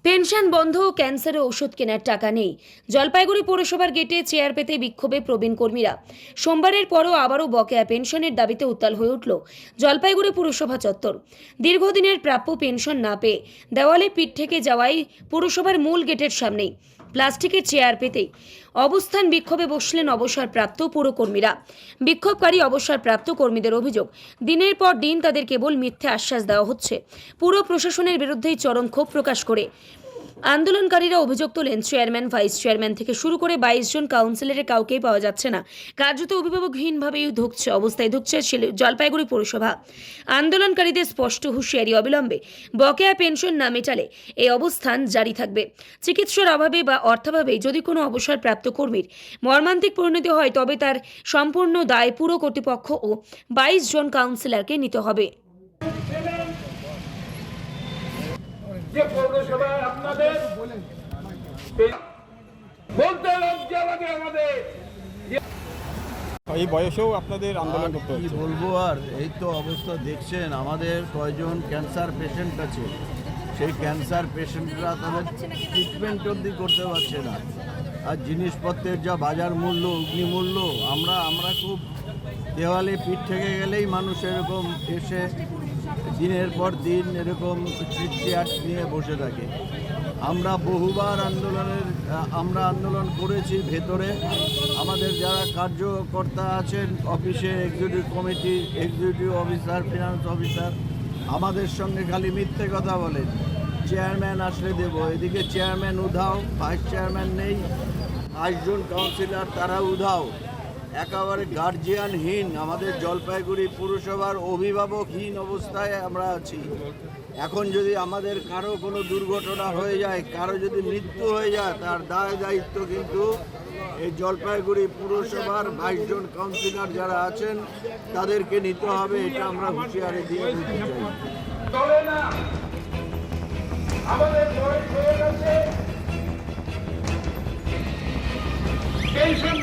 Pension বন্ধ, ক্যান্সারে ওষুধ কেনার টাকা নেই। জলপাইগুড়ি পৌরসভার গেটে চেয়ার পেতে বিক্ষোভে প্রবীণ কর্মীরা। সোমবারের পরও আবারও বকেয়া পেনশনের দাবিতে উত্তাল হয়ে উঠল জলপাইগুড়ি পুরসভা চত্বর। দীর্ঘদিনের প্রাপ্য পেনশন না পেয়ে দেওয়ালে পিঠ থেকে যাওয়ায় পুরসভার মূল গেটের সামনেই প্লাস্টিকের চেয়ার পেতেই অবস্থান বিক্ষোভে বসলেন অবসরপ্রাপ্ত পুরকর্মীরা। বিক্ষোভকারী অবসরপ্রাপ্ত কর্মীদের অভিযোগ, দিনের পর দিন তাদের কেবল মিথ্যে আশ্বাস দেওয়া হচ্ছে। পুর প্রশাসনের বিরুদ্ধেই চরম ক্ষোভ প্রকাশ করে আন্দোলনকারীরা অভিযোগ তোলেন, চেয়ারম্যান, ভাইস চেয়ারম্যান থেকে শুরু করে 22 জন কাউন্সিলরের কাউকেই পাওয়া যাচ্ছে না। কার্যত অভিভাবকহীনভাবেই অবস্থায় ঢুকছে জলপাইগুড়ি পৌরসভা। আন্দোলনকারীদের স্পষ্ট হুঁশিয়ারি, অবিলম্বে বকেয়া পেনশন না মেটালে এই অবস্থান জারি থাকবে। চিকিৎসার অভাবে বা অর্থাভাবে যদি কোনো অবসরপ্রাপ্ত কর্মীর মর্মান্তিক পরিণতি হয় তবে তার সম্পূর্ণ দায় পুর কর্তৃপক্ষ ও 22 জন কাউন্সিলরকে নিতে হবে। যে পৌরসভায় আপনাদের বলতে লজ্জা লাগে আমাদের, এই বয়সেও আপনাদের আন্দোলন করতে কি হচ্ছে। বলবো আর, এই তো অবস্থা দেখছেন, আমাদের কয়জন ক্যান্সার পেশেন্ট আছে, সেই ক্যান্সার পেশেন্টরা তাদের ট্রিটমেন্ট অবধি করতে পারছে না। আর জিনিসপত্রের যা বাজার মূল্য, অগ্নিমূল্য, আমরা খুব দেওয়ালে পিঠ থেকে গেলেই মানুষ এরকম এসে দিনের পর দিন এরকম চেয়ার নিয়ে বসে থাকে। আমরা বহুবার আন্দোলন করেছি ভেতরে। আমাদের যারা কার্যকর্তা আছেন অফিসে, executive committee, executive officer, finance officer, আমাদের সঙ্গে খালি মিথ্যে কথা বলেন। চেয়ারম্যান আসলে দেব, এদিকে চেয়ারম্যান উধাও, ভাইস চেয়ারম্যান নেই, 22 জন কাউন্সিলর তারা উধাও, একেবারে গার্জিয়ানহীন। আমাদের জলপাইগুড়ি পুরসভার অভিভাবকহীন অবস্থায় আমরা আছি। এখন যদি আমাদের কারো কোনো দুর্ঘটনা হয়ে যায়, কারো যদি মৃত্যু হয়ে যায়, তার দায় দায়িত্ব কিন্তু এই জলপাইগুড়ি পুরসভার 22 জন কাউন্সিলর যারা আছেন তাদেরকে নিতে হবে। এটা আমরা হুঁশিয়ারি দিয়ে দিতে চাই। চলে না, আমাদের বয়স হয়ে গেছে, পেনশন